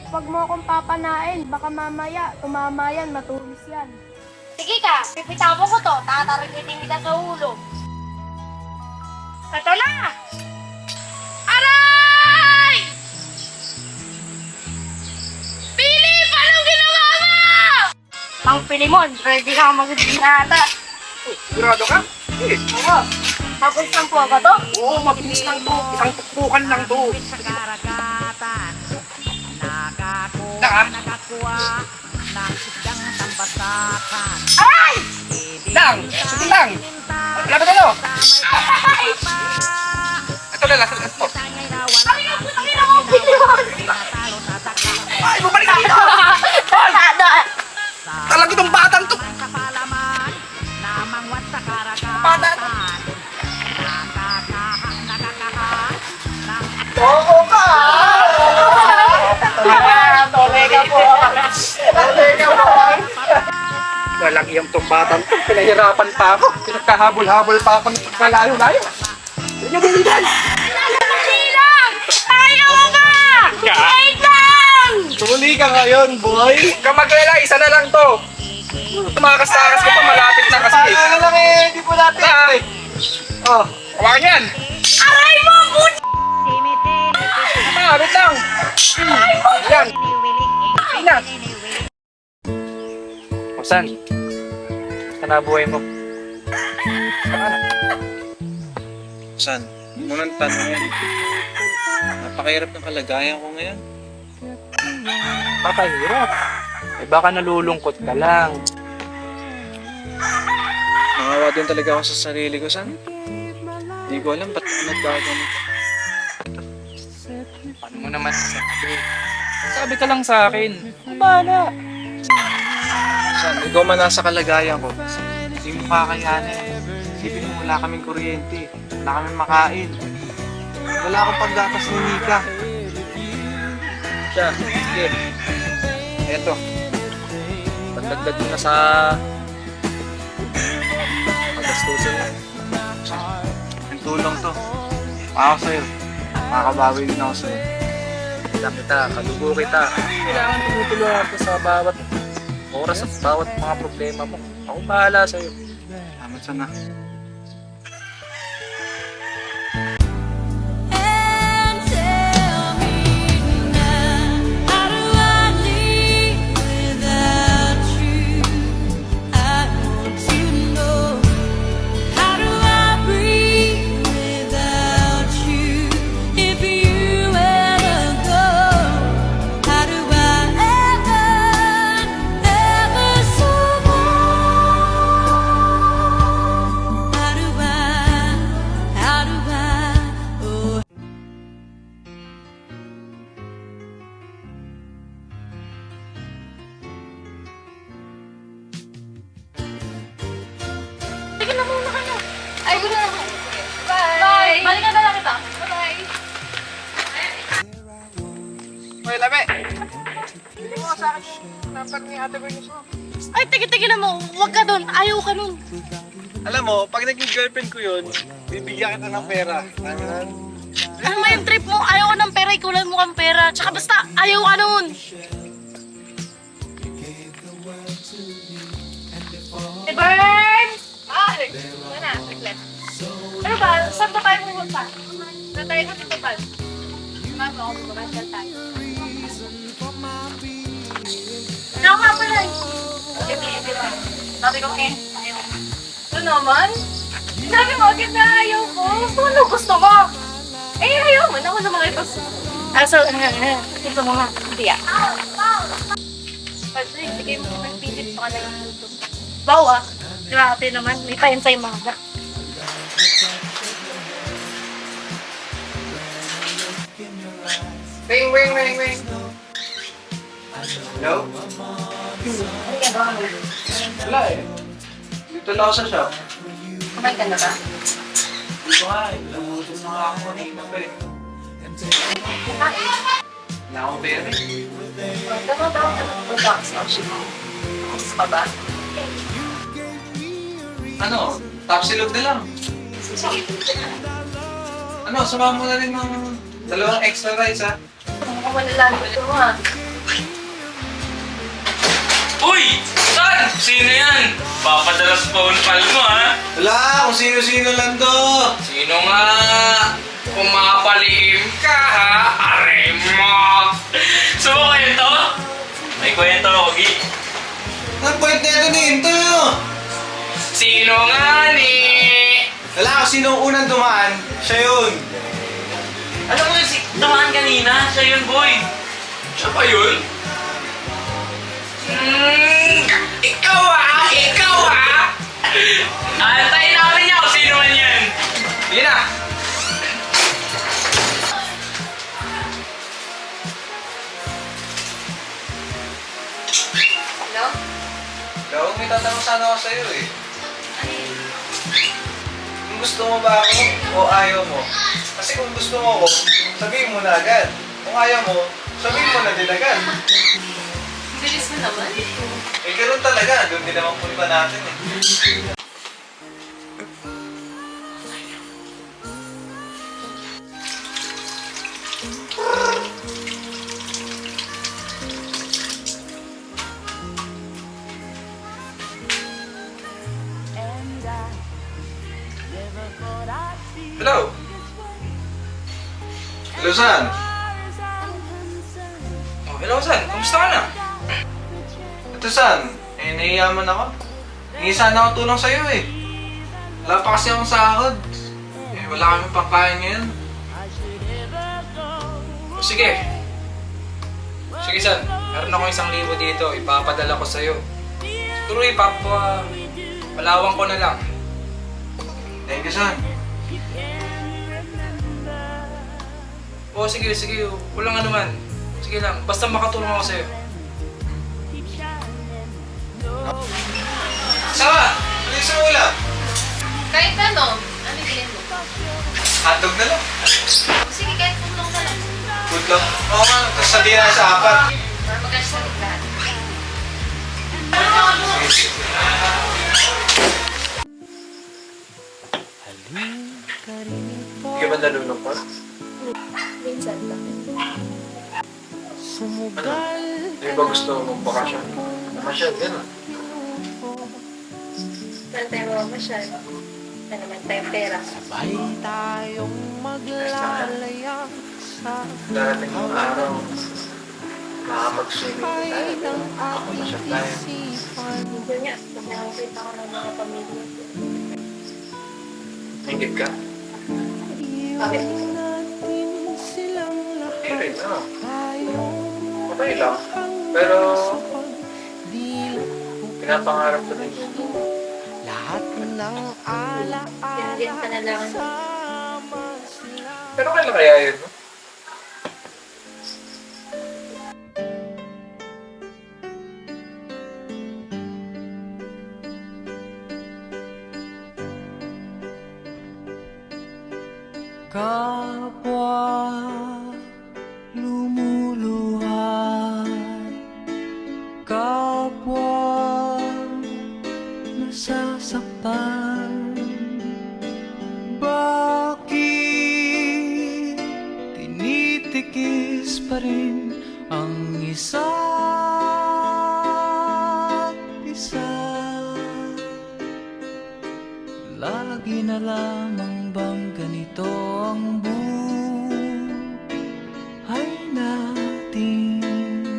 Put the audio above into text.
Huwag mo akong papanain. Baka mamaya, tumama yan, matulis yan. Sige ka, pipitapo ko to. Tatarikitin kita sa ulo. Ito na! Aray! Philip! Anong ginawa mo? Mang Pilimon, ready ka mag-dinata. Sigurado ka? Eh, Oo. Tapos lang po ba to? oo, mabilis lang to. Isang tukpukan lang to. Karagatan, Daan. nakakuha ng isdang tambasatan. Aray! Lang! Sige lang! Lapit ano? Ito na lang. Ito. Ay, ang putang ina mo, Pilimon! Ay, bumalik ka dito! Talaga itong batang to! Sa palaman, namangwat sa karagatan. Bata! Nakakaha ng Oo ka! Tole ka po! Tole ka po! Walang iyong itong batang to. Pinahirapan pa ako. Pinagkahabol-habol pa ako ng pagkalayo-layo. Yan yung biligan! Silang! Ayaw ka! Wait lang! Tuli ka ngayon, boy! Huwag ka mag-alala, isa na lang to. Tumakastakas ka pa, malapit na kasi. Ano lang eh, hindi po natin. Oh, hawakan yan! Aray mo, puti! Wait lang! Yan! Ina! O, San? Saan na buhay mo? San, munang tanong, napakahirap ng kalagayan ko ngayon. Papahirap. Eh baka nalulungkot ka lang. Nangawa din talaga ako sa sarili ko, San. Hindi ko alam ba't ako nagkaganito. Paano mo naman sabi? Sabi ka lang sa akin. Bahala. San, ikaw man nasa kalagayan ko, hindi mo kakayanin. Isipin mo, wala kaming kuryente, wala kaming makain. Wala akong paggatas ni Nika. Siya, sige. Eto. Pagdagdag mo na sa paggastusin mo. Ang tulong to. Ako sa'yo. Makakabawi din ako sa'yo. Kita kita, kadugo kita. Kailangan tumutulungan ko sa bawat oras at bawat mga problema mo. Ako bahala sa'yo. Salamat sana. And tell me now, how do I live without you? I want to know, how do I breathe without you? If you ever go, how do I ever survive? How do I, oh. Sige na muna kayo. Ay, gulo na kayo. Bye! Bye! Balikan na lang kita. Bye! Hoy, labi! Hindi mo sa akin yung number ni Ate Bernice mo. Ay, tige-tige na mo. Huwag ka doon. Ayaw ka nun. Alam mo, pag naging girlfriend ko yun, bibigyan kita ng pera. Ano mo yung trip mo? Ayaw ko ng pera. Ikulan mo kang pera. Tsaka basta, ayaw ka nun. Hey, Bern! Ay! Ano na? Saglit. Ano ba? Saan ba tayo pumunta? Saan tayo pumunta? Bago ako pumunta tayo. Ano nga pala eh? Sabi ko eh, ayaw. Ano naman? Sabi mo agad na ayaw ko. Ano gusto mo? Eh, ayaw mo. Ako na mga ito. Ito mo nga. Hindi ah. Kasi, sige mo nagpilit pa ka na yung YouTube. Bawa. Grabe naman. May pa-ensay mga. Ring, ring, ring, ring. Hello? Wala eh. Dito lang ako sa shop. Kumain ka na ba? Dito nga eh. Nagutom na nga ako kanina pa eh. Wala akong pera eh. Tama ba? Box pa ba? Ano? Top silog na lang. Sige. Ano, sumama mo na rin ng dalawang extra rice ha? Ako malalaman ito mo ah. Uy! Saan? Sino yan? Papadalas phone pal mo, ha? Wala, kung sino-sino lang to. Sino nga? Pumapalihim ka, ha? Aray mo! So, kwento? May kwento ako, Gi. Ang point na ito ni Into. Sino nga ni? Wala, kung sino ang unang dumaan, siya yun. Alam mo yung dumaan kanina? Siya yun, boy. Siya ba yun? Ikaw ah! Ikaw ah! Antayin namin niya kung sino man yan. Sige na. Hello? Hello, may tatanong sana ako sa'yo eh. Kung gusto mo ba ako o ayaw mo? Kasi kung gusto mo ako, sabihin mo na agad. Kung ayaw mo, sabihin mo na din agad. Bilis mo naman. Eh, ganoon talaga. Doon din naman punta natin eh. Hello? Hello, San? Oh, hello, San. Kumusta ka na? Ito, San. Eh, nahiyaman ako. Hingi sana ako tulong sa'yo eh. Wala pa kasi akong sahod. Eh, wala kami pangkain ngayon. O, sige. Sige, San. Meron ako 1,000 dito. Ipapadala ko sa'yo. Siguro palawang ko na lang. Thank you, San. O, sige, sige. Walang anuman. Sige lang. Basta makatulong ako sa'yo. Sama! Ano yung sa ulam? Kahit ano, ano bilhin mo? Hotdog na lang. Sige, kahit putlong ka lang. Good luck. Oo nga, tapos sa na sa apat. Para magkasalit lahat. Hindi ka ba nalulungkot? Minsan lang. Hindi ba gusto mong bakasyon? Namasyal, gano'n. Saan tayo mamamasyal? Ano naman tayong pera? Sabay tayong maglalayang sa Darating yung araw, makakapag-swimming tayo. Makakapag-masyal tayo. Hindi nga, pag nakakita ko ng mga pamilya ko. Ingit ka? Bakit? Eh, rin, ano? Okay lang. Pero, pinapangarap ko din yun. lahat ng alaala Yun din panalangin. Pero kailan kaya yun, no? kapwa lumuluhan, kapwa nasasaktan. Bakit tinitikis pa rin ang isa't isa? Lagi na lamang bang ganito ang buhay?